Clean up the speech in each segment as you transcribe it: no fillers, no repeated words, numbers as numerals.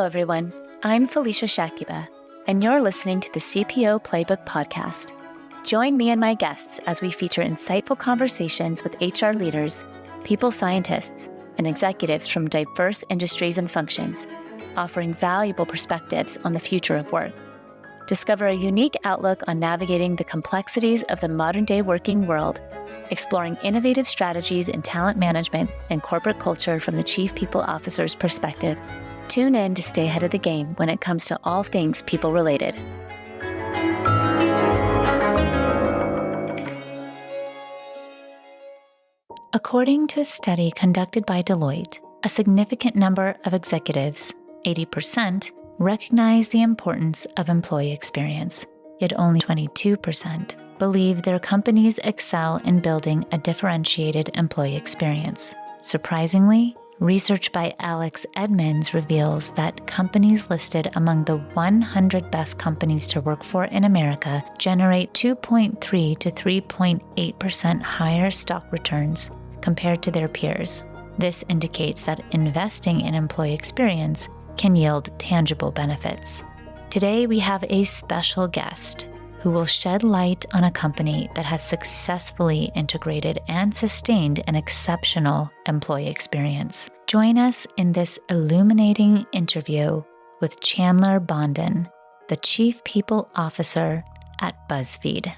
everyone. I'm Felicia Shakiba, and you're listening to the CPO Playbook podcast. Join me and my guests as we feature insightful conversations with HR leaders, people scientists, and executives from diverse industries and functions, offering valuable perspectives on the future of work. Discover a unique outlook on navigating the complexities of the modern-day working world, exploring innovative strategies in talent management and corporate culture from the Chief People Officer's perspective. Tune in to stay ahead of the game when it comes to all things people-related. According to a study conducted by Deloitte, a significant number of executives, 80%, recognize the importance of employee experience, yet only 22% believe their companies excel in building a differentiated employee experience. Surprisingly, research by Alex Edmonds reveals that companies listed among the 100 best companies to work for in America generate 2.3 to 3.8% higher stock returns compared to their peers. This indicates that investing in employee experience can yield tangible benefits. Today, we have a special guest who will shed light on a company that has successfully integrated and sustained an exceptional employee experience. Join us in this illuminating interview with Chandler Bondan, the Chief People Officer at BuzzFeed.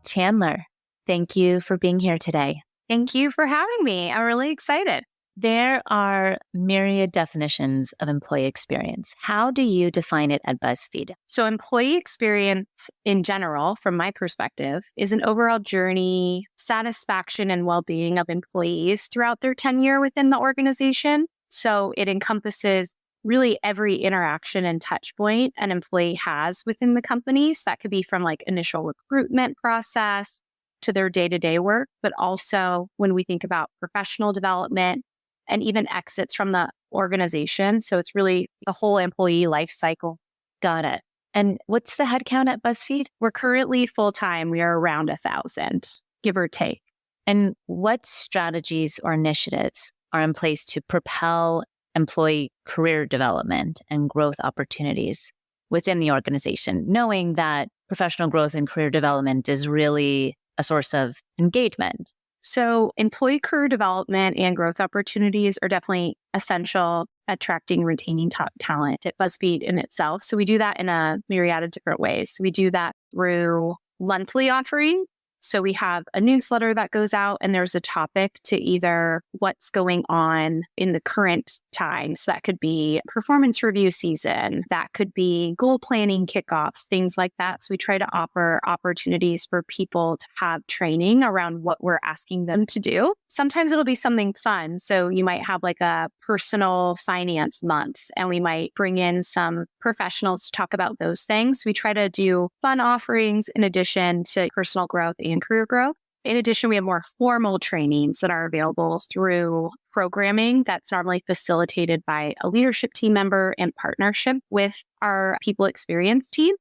Chandler, thank you for being here today. Thank you for having me. I'm really excited. There are myriad definitions of employee experience. How do you define it at BuzzFeed? So employee experience in general, from my perspective, is an overall journey, satisfaction, and well-being of employees throughout their tenure within the organization. So it encompasses really every interaction and touch point an employee has within the company. So that could be from like initial recruitment process to their day-to-day work, but also when we think about professional development, and even exits from the organization. So it's really the whole employee life cycle. Got it. And what's the headcount at BuzzFeed? We're currently full-time. We are around 1,000, give or take. And what strategies or initiatives are in place to propel employee career development and growth opportunities within the organization, knowing that professional growth and career development is really a source of engagement? So employee career development and growth opportunities are definitely essential, attracting, retaining top talent at BuzzFeed in itself. So we do that in a myriad of different ways. We do that through monthly offering. So we have a newsletter that goes out and there's a topic to either what's going on in the current time. So that could be performance review season. That could be goal planning kickoffs, things like that. So we try to offer opportunities for people to have training around what we're asking them to do. Sometimes it'll be something fun. So you might have like a personal finance month and we might bring in some professionals to talk about those things. We try to do fun offerings in addition to personal growth and career growth. In addition, we have more formal trainings that are available through programming that's normally facilitated by a leadership team member in partnership with our people experience team.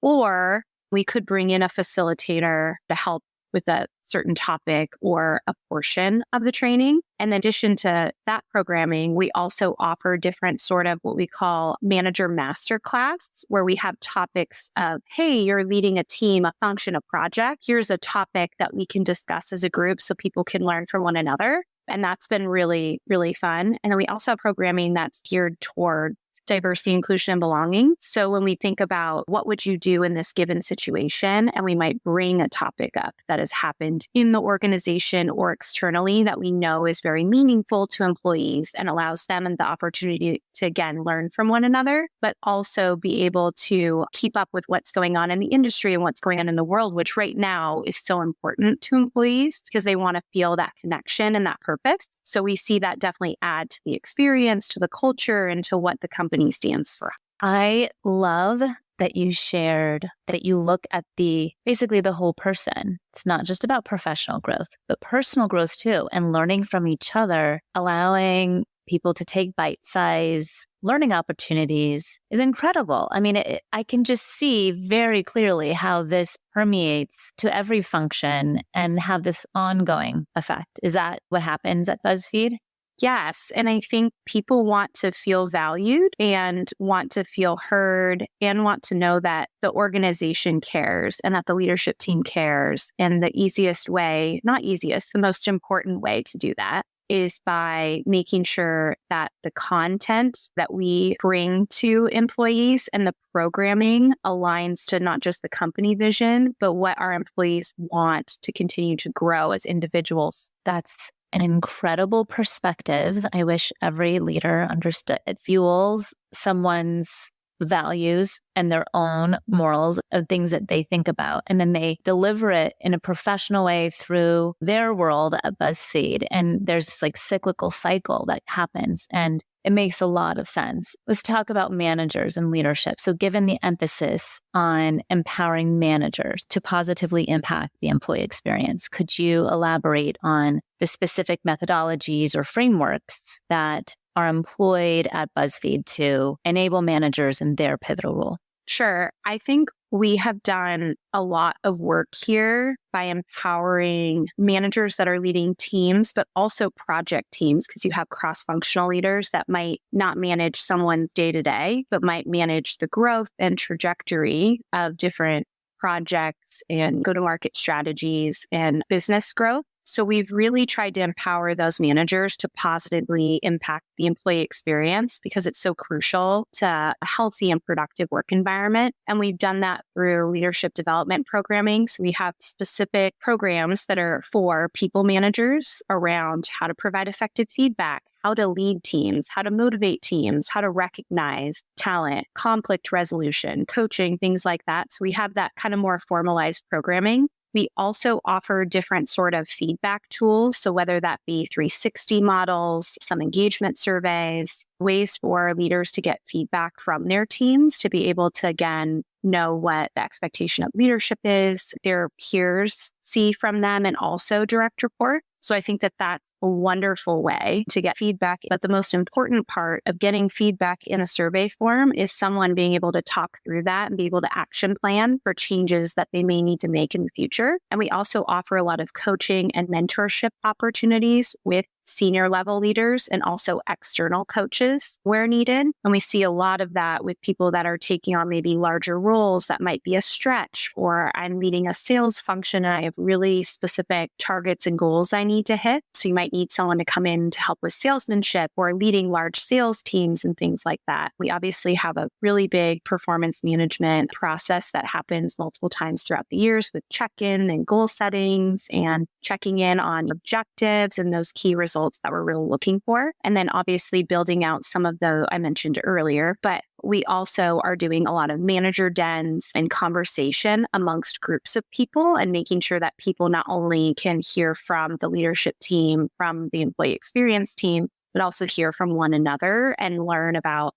Or we could bring in a facilitator to help with a certain topic or a portion of the training. And in addition to that programming, we also offer different sort of what we call manager masterclass, where we have topics of, hey, you're leading a team, a function, a project. Here's a topic that we can discuss as a group so people can learn from one another. And that's been really, really fun. And then we also have programming that's geared toward diversity, inclusion, and belonging. So when we think about what would you do in this given situation, and we might bring a topic up that has happened in the organization or externally that we know is very meaningful to employees and allows them the opportunity to, again, learn from one another, but also be able to keep up with what's going on in the industry and what's going on in the world, which right now is so important to employees because they want to feel that connection and that purpose. So we see that definitely add to the experience, to the culture, and to what the company stands for. I love that you shared that you look at basically the whole person. It's not just about professional growth, but personal growth too, and learning from each other, allowing people to take bite-sized learning opportunities is incredible. I mean, I can just see very clearly how this permeates to every function and have this ongoing effect. Is that what happens at BuzzFeed? Yes. And I think people want to feel valued and want to feel heard and want to know that the organization cares and that the leadership team cares. And the easiest way, not easiest, the most important way to do that is by making sure that the content that we bring to employees and the programming aligns to not just the company vision, but what our employees want to continue to grow as individuals. That's an incredible perspective. I wish every leader understood it fuels someone's values and their own morals of things that they think about. And then they deliver it in a professional way through their world at BuzzFeed. And there's this like cyclical cycle that happens. And it makes a lot of sense. Let's talk about managers and leadership. So given the emphasis on empowering managers to positively impact the employee experience, could you elaborate on the specific methodologies or frameworks that are employed at BuzzFeed to enable managers in their pivotal role? Sure. I think we have done a lot of work here by empowering managers that are leading teams, but also project teams, because you have cross-functional leaders that might not manage someone's day-to-day, but might manage the growth and trajectory of different projects and go-to-market strategies and business growth. So we've really tried to empower those managers to positively impact the employee experience because it's so crucial to a healthy and productive work environment. And we've done that through leadership development programming. So we have specific programs that are for people managers around how to provide effective feedback, how to lead teams, how to motivate teams, how to recognize talent, conflict resolution, coaching, things like that. So we have that kind of more formalized programming. We also offer different sort of feedback tools. So whether that be 360 models, some engagement surveys, ways for leaders to get feedback from their teams to be able to, again, know what the expectation of leadership is, their peers see from them, and also direct report. So I think that that's a wonderful way to get feedback. But the most important part of getting feedback in a survey form is someone being able to talk through that and be able to action plan for changes that they may need to make in the future. And we also offer a lot of coaching and mentorship opportunities with senior level leaders and also external coaches where needed. And we see a lot of that with people that are taking on maybe larger roles that might be a stretch, or I'm leading a sales function and I have really specific targets and goals I need to hit. So you might need someone to come in to help with salesmanship or leading large sales teams and things like that. We obviously have a really big performance management process that happens multiple times throughout the years with check-in and goal settings and checking in on objectives and those key results that we're really looking for. And then obviously building out some of the I mentioned earlier, but we also are doing a lot of manager dens and conversation amongst groups of people and making sure that people not only can hear from the leadership team, from the employee experience team, but also hear from one another and learn about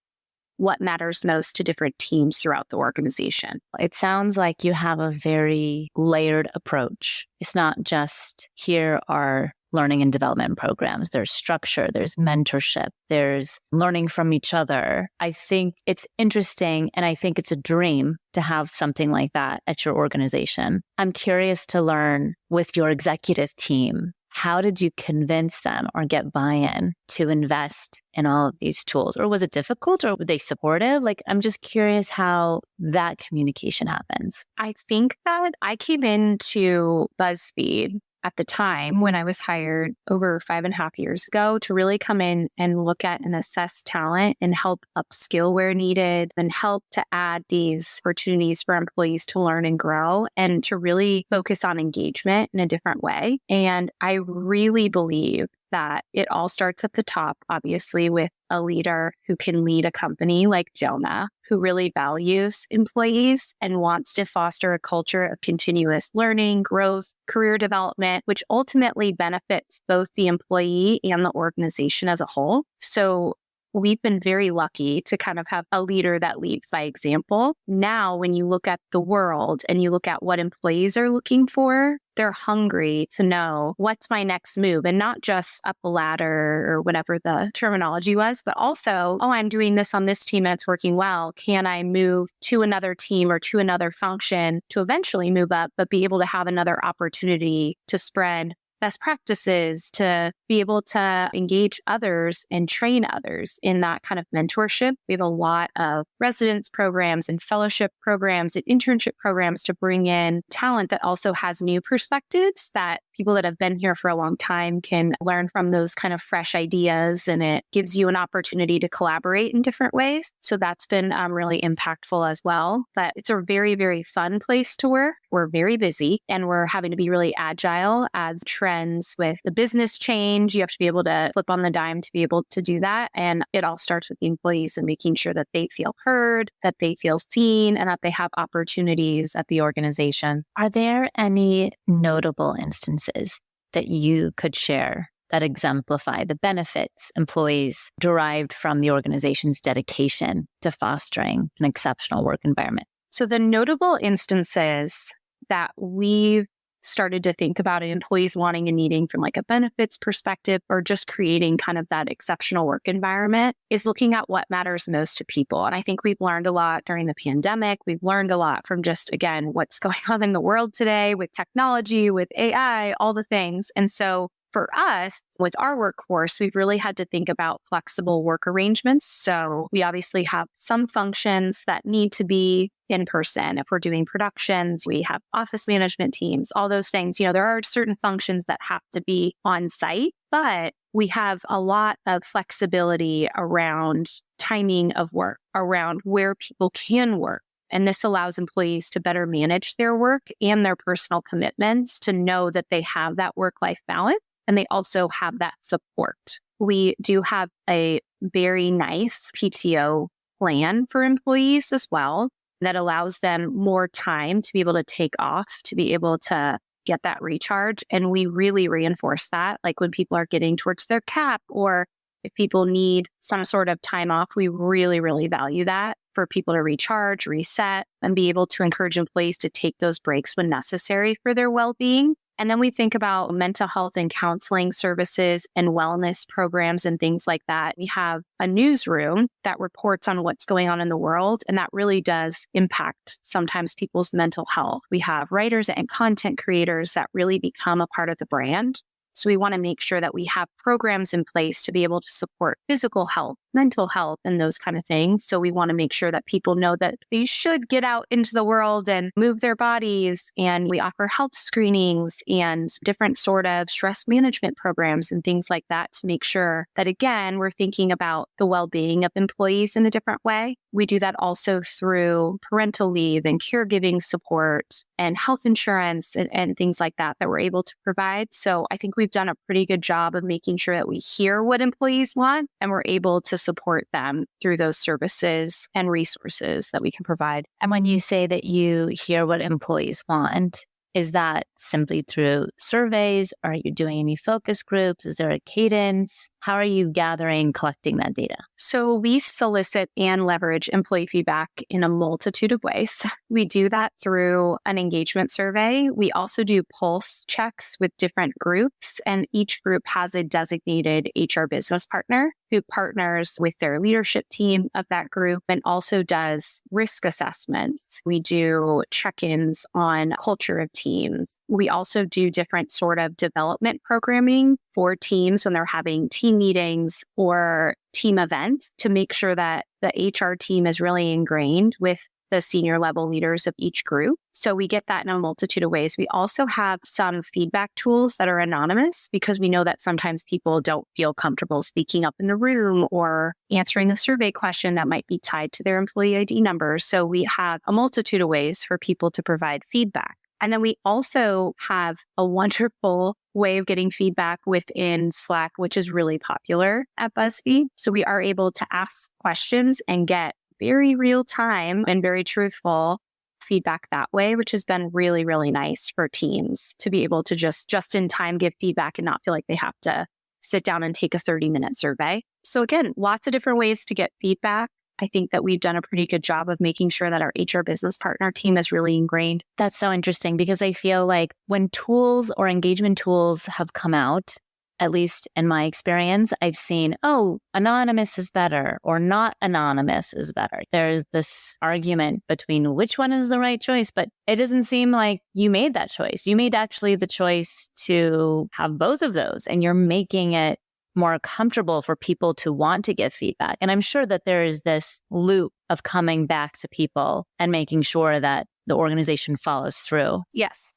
what matters most to different teams throughout the organization. It sounds like you have a very layered approach. It's not just here are learning and development programs. There's structure, there's mentorship, there's learning from each other. I think it's interesting, and I think it's a dream to have something like that at your organization. I'm curious to learn with your executive team, how did you convince them or get buy-in to invest in all of these tools? Or was it difficult, or were they supportive? I'm just curious how that communication happens. I think that I came into BuzzFeed at the time when I was hired over 5.5 years ago to really come in and look at and assess talent and help upskill where needed and help to add these opportunities for employees to learn and grow and to really focus on engagement in a different way. And I really believe that it all starts at the top, obviously, with a leader who can lead a company like Jonah, who really values employees and wants to foster a culture of continuous learning, growth, career development, which ultimately benefits both the employee and the organization as a whole. So we've been very lucky to kind of have a leader that leads by example. Now, when you look at the world and you look at what employees are looking for, they're hungry to know what's my next move, and not just up a ladder or whatever the terminology was, but also, I'm doing this on this team and it's working well. Can I move to another team or to another function to eventually move up, but be able to have another opportunity to spread best practices, to be able to engage others and train others in that kind of mentorship. We have a lot of residence programs and fellowship programs and internship programs to bring in talent that also has new perspectives that people that have been here for a long time can learn from, those kind of fresh ideas. And it gives you an opportunity to collaborate in different ways. So that's been really impactful as well. But it's a very, very fun place to work. We're very busy and we're having to be really agile as trends with the business change. You have to be able to flip on the dime to be able to do that. And it all starts with the employees and making sure that they feel heard, that they feel seen, and that they have opportunities at the organization. Are there any notable instances that you could share that exemplify the benefits employees derived from the organization's dedication to fostering an exceptional work environment? So the notable instances that we've started to think about employees wanting and needing from like a benefits perspective, or just creating kind of that exceptional work environment, is looking at what matters most to people. And I think we've learned a lot during the pandemic. We've learned a lot from just, again, what's going on in the world today with technology, with AI, all the things. And so for us, with our workforce, we've really had to think about flexible work arrangements. So we obviously have some functions that need to be in person. If we're doing productions, we have office management teams, all those things. There are certain functions that have to be on site, but we have a lot of flexibility around timing of work, around where people can work. And this allows employees to better manage their work and their personal commitments, to know that they have that work-life balance. And they also have that support. We do have a very nice PTO plan for employees as well that allows them more time to be able to take off, to be able to get that recharge. And we really reinforce that. Like when people are getting towards their cap, or if people need some sort of time off, we really, really value that for people to recharge, reset, and be able to encourage employees to take those breaks when necessary for their well-being. And then we think about mental health and counseling services and wellness programs and things like that. We have a newsroom that reports on what's going on in the world, and that really does impact sometimes people's mental health. We have writers and content creators that really become a part of the brand. So we want to make sure that we have programs in place to be able to support physical health, mental health, and those kind of things. So we want to make sure that people know that they should get out into the world and move their bodies. And we offer health screenings and different sort of stress management programs and things like that, to make sure that, again, we're thinking about the well-being of employees in a different way. We do that also through parental leave and caregiving support and health insurance and things like that we're able to provide. So I think we've done a pretty good job of making sure that we hear what employees want, and we're able to support them through those services and resources that we can provide. And when you say that you hear what employees want, is that simply through surveys? Are you doing any focus groups? Is there a cadence? How are you collecting that data? So we solicit and leverage employee feedback in a multitude of ways. We do that through an engagement survey. We also do pulse checks with different groups, and each group has a designated HR business partner who partners with their leadership team of that group and also does risk assessments. We do check-ins on culture of teams. We also do different sort of development programming for teams when they're having team meetings or team events, to make sure that the HR team is really ingrained with the senior level leaders of each group. So we get that in a multitude of ways. We also have some feedback tools that are anonymous, because we know that sometimes people don't feel comfortable speaking up in the room or answering a survey question that might be tied to their employee ID number. So we have a multitude of ways for people to provide feedback. And then we also have a wonderful way of getting feedback within Slack, which is really popular at BuzzFeed. So we are able to ask questions and get very real time and very truthful feedback that way, which has been really, really nice for teams to be able to just in time give feedback and not feel like they have to sit down and take a 30-minute survey. So again, lots of different ways to get feedback. I think that we've done a pretty good job of making sure that our HR business partner team is really ingrained. That's so interesting, because I feel like when tools or engagement tools have come out, at least in my experience, I've seen, oh, anonymous is better or not anonymous is better. There's this argument between which one is the right choice, but it doesn't seem like you made that choice. You made actually the choice to have both of those, and you're making it more comfortable for people to want to give feedback. And I'm sure that there is this loop of coming back to people and making sure that the organization follows through. Yes.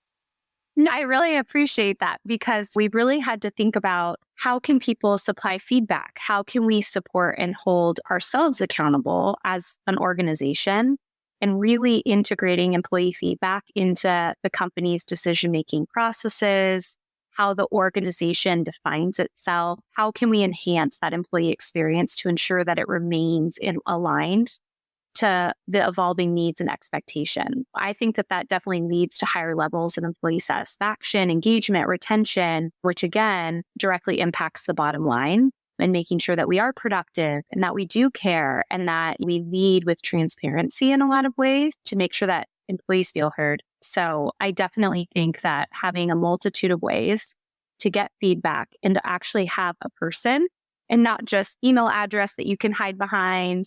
No, I really appreciate that, because we really had to think about how can people supply feedback? How can we support and hold ourselves accountable as an organization, and really integrating employee feedback into the company's decision-making processes, how the organization defines itself. How can we enhance that employee experience to ensure that it remains aligned to the evolving needs and expectation? I think that that definitely leads to higher levels of employee satisfaction, engagement, retention, which again directly impacts the bottom line, and making sure that we are productive and that we do care and that we lead with transparency in a lot of ways to make sure that employees feel heard. So I definitely think that having a multitude of ways to get feedback and to actually have a person and not just email address that you can hide behind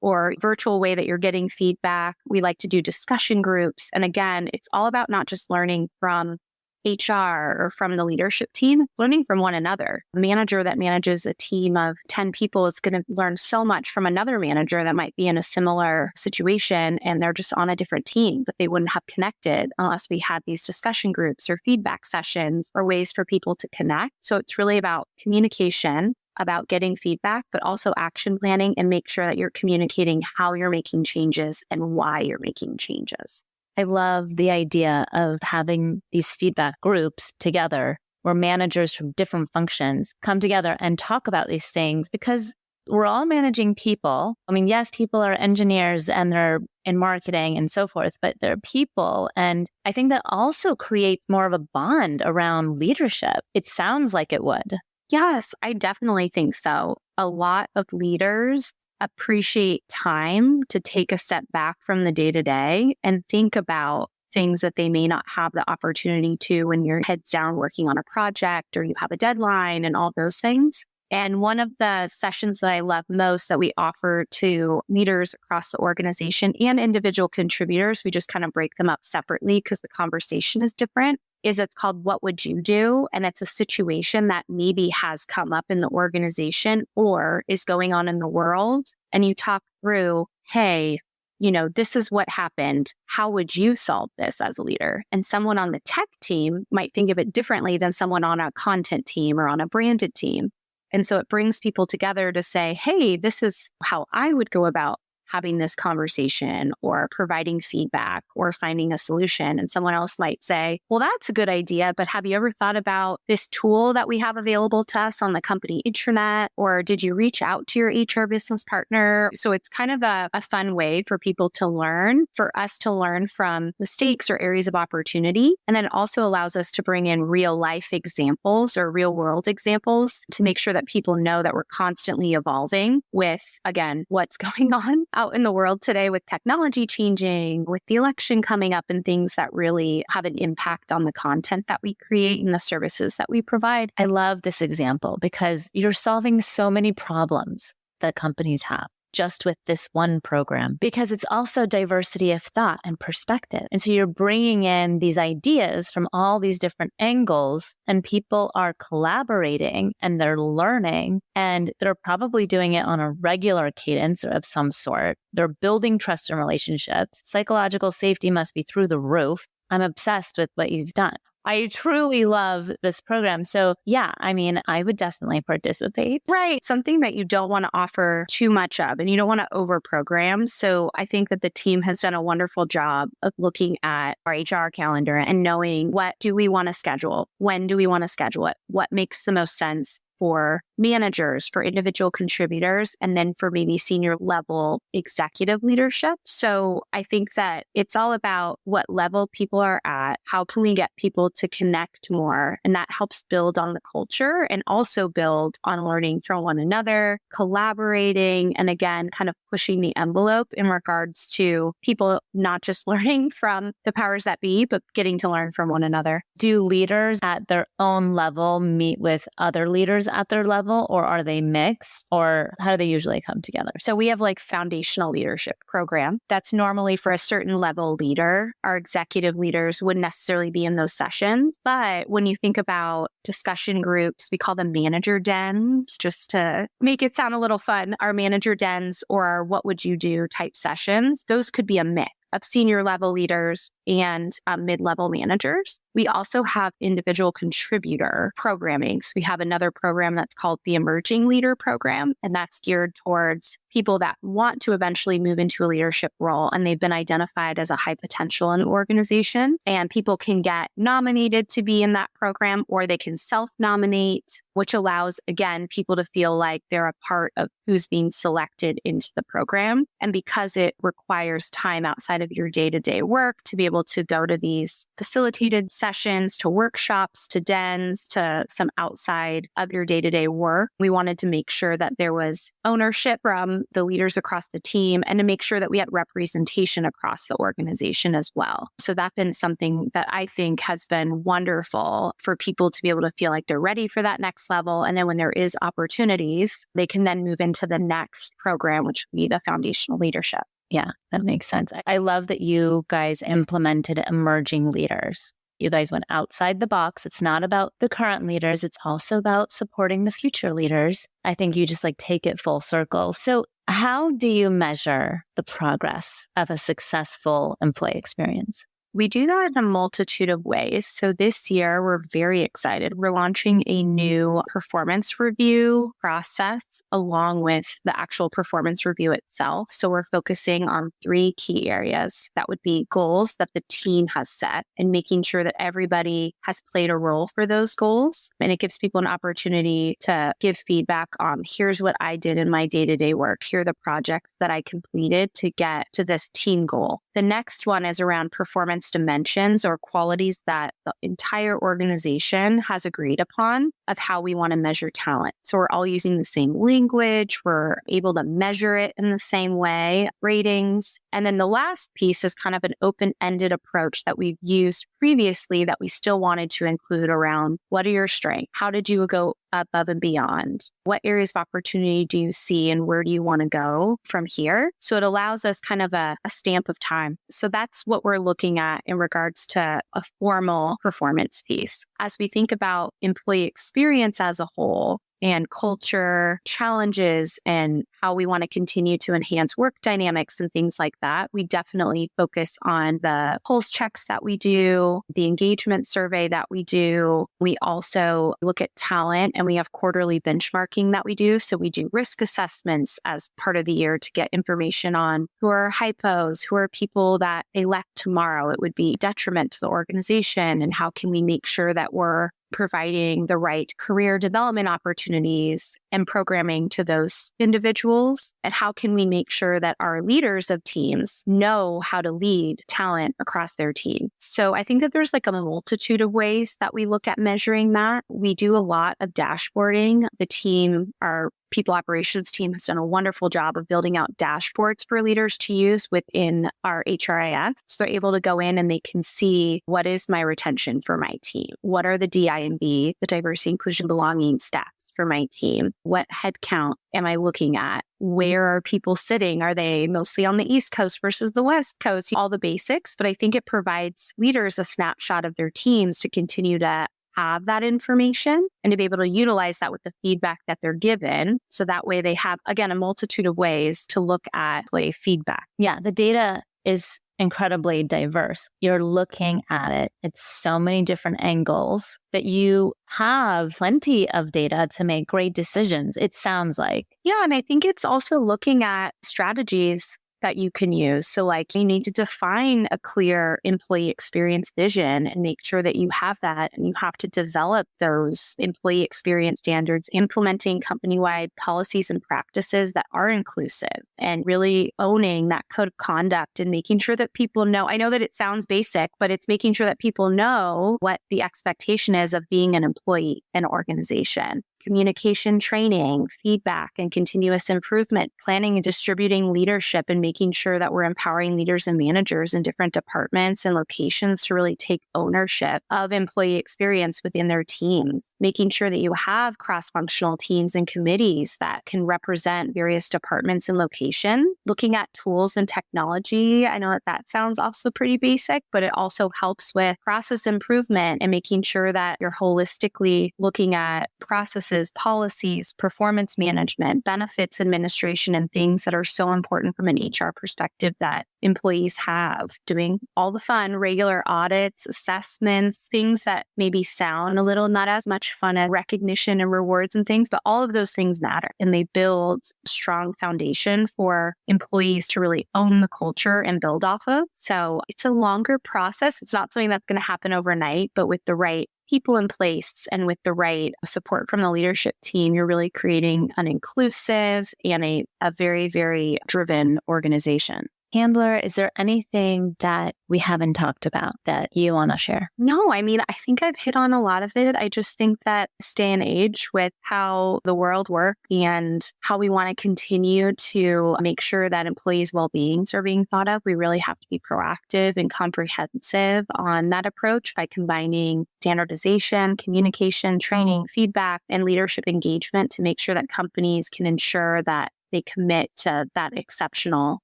or virtual way that you're getting feedback. We like to do discussion groups. And again, it's all about not just learning from HR or from the leadership team, learning from one another. A manager that manages a team of 10 people is going to learn so much from another manager that might be in a similar situation and they're just on a different team, but they wouldn't have connected unless we had these discussion groups or feedback sessions or ways for people to connect. So it's really about communication, about getting feedback, but also action planning, and make sure that you're communicating how you're making changes and why you're making changes. I love the idea of having these feedback groups together where managers from different functions come together and talk about these things, because we're all managing people. I mean, yes, people are engineers and they're in marketing and so forth, but they're people. And I think that also creates more of a bond around leadership. It sounds like it would. Yes, I definitely think so. A lot of leaders appreciate time to take a step back from the day-to-day and think about things that they may not have the opportunity to when you're heads down working on a project or you have a deadline and all those things. And one of the sessions that I love most that we offer to leaders across the organization and individual contributors, we just kind of break them up separately because the conversation is different, is it's called What Would You Do? And it's a situation that maybe has come up in the organization or is going on in the world. And you talk through, hey, this is what happened. How would you solve this as a leader? And someone on the tech team might think of it differently than someone on a content team or on a branded team. And so it brings people together to say, hey, this is how I would go about having this conversation or providing feedback or finding a solution. And someone else might say, well, that's a good idea, but have you ever thought about this tool that we have available to us on the company intranet? Or did you reach out to your HR business partner? So it's kind of a fun way for people to learn, for us to learn from mistakes or areas of opportunity. And then it also allows us to bring in real life examples or real world examples to make sure that people know that we're constantly evolving with, again, what's going on out in the world today with technology changing, with the election coming up and things that really have an impact on the content that we create and the services that we provide. I love this example because you're solving so many problems that companies have just with this one program, because it's also diversity of thought and perspective. And so you're bringing in these ideas from all these different angles, and people are collaborating and they're learning, and they're probably doing it on a regular cadence of some sort. They're building trust and relationships. Psychological safety must be through the roof. I'm obsessed with what you've done. I truly love this program. So yeah, I mean, I would definitely participate. Right. Something that you don't want to offer too much of and you don't want to over program. So I think that the team has done a wonderful job of looking at our HR calendar and knowing what do we want to schedule? When do we want to schedule it? What makes the most sense for managers, for individual contributors, and then for maybe senior level executive leadership. So I think that it's all about what level people are at. How can we get people to connect more? And that helps build on the culture and also build on learning from one another, collaborating, and again, kind of pushing the envelope in regards to people not just learning from the powers that be, but getting to learn from one another. Do leaders at their own level meet with other leaders at their level, or are they mixed, or how do they usually come together? So we have like foundational leadership program. That's normally for a certain level leader. Our executive leaders wouldn't necessarily be in those sessions. But when you think about discussion groups, we call them manager dens, just to make it sound a little fun. Our manager dens or our what would you do type sessions, those could be a mix of senior level leaders and mid-level managers. We also have individual contributor programming. So we have another program that's called the Emerging Leader Program, and that's geared towards people that want to eventually move into a leadership role, and they've been identified as a high potential in the organization. And people can get nominated to be in that program, or they can self-nominate, which allows, again, people to feel like they're a part of who's being selected into the program. And because it requires time outside of your day-to-day work to be able to go to these facilitated sessions, to workshops, to dens, to some outside of your day-to-day work, we wanted to make sure that there was ownership from the leaders across the team and to make sure that we had representation across the organization as well. So that's been something that I think has been wonderful for people to be able to feel like they're ready for that next level. And then when there is opportunities, they can then move into the next program, which would be the foundational leadership. Yeah, that makes sense. I love that you guys implemented emerging leaders. You guys went outside the box. It's not about the current leaders. It's also about supporting the future leaders. I think you just take it full circle. So how do you measure the progress of a successful employee experience? We do that in a multitude of ways. So this year, we're very excited. We're launching a new performance review process along with the actual performance review itself. So we're focusing on 3 key areas. That would be goals that the team has set and making sure that everybody has played a role for those goals. And it gives people an opportunity to give feedback on, here's what I did in my day-to-day work. Here are the projects that I completed to get to this team goal. The next one is around performance dimensions or qualities that the entire organization has agreed upon of how we want to measure talent. So we're all using the same language. We're able to measure it in the same way, ratings. And then the last piece is kind of an open-ended approach that we've used previously that we still wanted to include around what are your strengths? How did you go above and beyond? What areas of opportunity do you see and where do you want to go from here? So it allows us kind of a stamp of time. So that's what we're looking at in regards to a formal performance piece. As we think about employee experience as a whole, and culture, challenges, and how we want to continue to enhance work dynamics and things like that, we definitely focus on the pulse checks that we do, the engagement survey that we do. We also look at talent and we have quarterly benchmarking that we do. So we do risk assessments as part of the year to get information on who are hypos, who are people that they left tomorrow. It would be detriment to the organization, and how can we make sure that we're providing the right career development opportunities and programming to those individuals? And how can we make sure that our leaders of teams know how to lead talent across their team? So I think that there's a multitude of ways that we look at measuring that. We do a lot of dashboarding. The team, our people operations team, has done a wonderful job of building out dashboards for leaders to use within our HRIS. So they're able to go in and they can see, what is my retention for my team? What are the DIMB, the diversity, inclusion, belonging stats for my team? What headcount am I looking at? Where are people sitting? Are they mostly on the East Coast versus the West Coast? All the basics, but I think it provides leaders a snapshot of their teams to continue to have that information and to be able to utilize that with the feedback that they're given. So that way they have, again, a multitude of ways to look at feedback. Yeah, the data is incredibly diverse. You're looking at it. It's so many different angles that you have plenty of data to make great decisions, it sounds like. Yeah, and I think it's also looking at strategies that you can use. So like you need to define a clear employee experience vision and make sure that you have that. And you have to develop those employee experience standards, implementing company-wide policies and practices that are inclusive, and really owning that code of conduct and making sure that people know. I know that it sounds basic, but it's making sure that people know what the expectation is of being an employee in an organization. Communication training, feedback, and continuous improvement, planning and distributing leadership, and making sure that we're empowering leaders and managers in different departments and locations to really take ownership of employee experience within their teams, making sure that you have cross-functional teams and committees that can represent various departments and location, looking at tools and technology. I know that sounds also pretty basic, but it also helps with process improvement and making sure that you're holistically looking at processes, policies, performance management, benefits administration, and things that are so important from an HR perspective that employees have. Doing all the fun, regular audits, assessments, things that maybe sound a little not as much fun as recognition and rewards and things, but all of those things matter. And they build a strong foundation for employees to really own the culture and build off of. So it's a longer process. It's not something that's going to happen overnight, but with the right people in place and with the right support from the leadership team, you're really creating an inclusive and a very, very driven organization. Chandler, is there anything that we haven't talked about that you want to share? No, I mean, I think I've hit on a lot of it. I just think that this day and age with how the world works and how we want to continue to make sure that employees' well-beings are being thought of, we really have to be proactive and comprehensive on that approach by combining standardization, communication, training, feedback, and leadership engagement to make sure that companies can ensure that they commit to that exceptional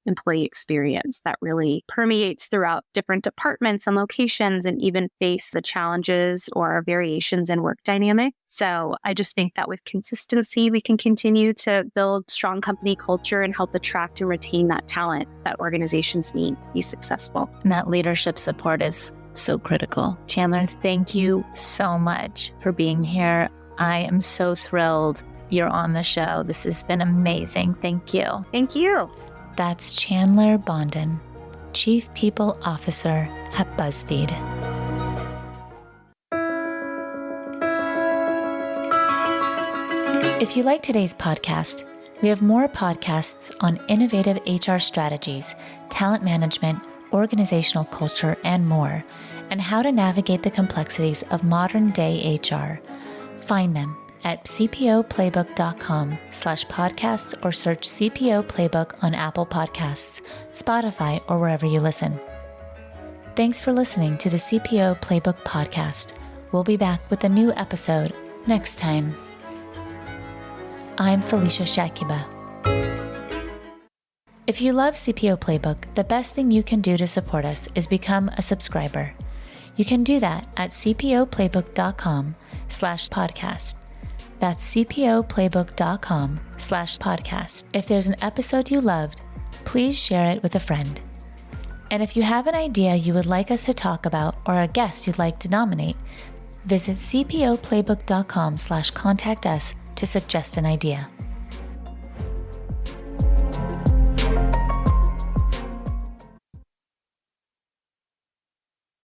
employee experience that really permeates throughout different departments and locations and even face the challenges or variations in work dynamics. So I just think that with consistency, we can continue to build strong company culture and help attract and retain that talent that organizations need to be successful. And that leadership support is so critical. Chandler, thank you so much for being here. I am so thrilled you're on the show. This has been amazing. Thank you. Thank you. That's Chandler Bondan, Chief People Officer at BuzzFeed. If you like today's podcast, we have more podcasts on innovative HR strategies, talent management, organizational culture, and more, and how to navigate the complexities of modern-day HR. Find them at cpoplaybook.com/podcasts or search CPO Playbook on Apple Podcasts, Spotify, or wherever you listen. Thanks for listening to the CPO Playbook podcast. We'll be back with a new episode next time. I'm Felicia Shakiba. If you love CPO Playbook, the best thing you can do to support us is become a subscriber. You can do that at cpoplaybook.com/podcast. That's cpoplaybook.com/podcast. If there's an episode you loved, please share it with a friend. And if you have an idea you would like us to talk about or a guest you'd like to nominate, visit cpoplaybook.com/contact us to suggest an idea.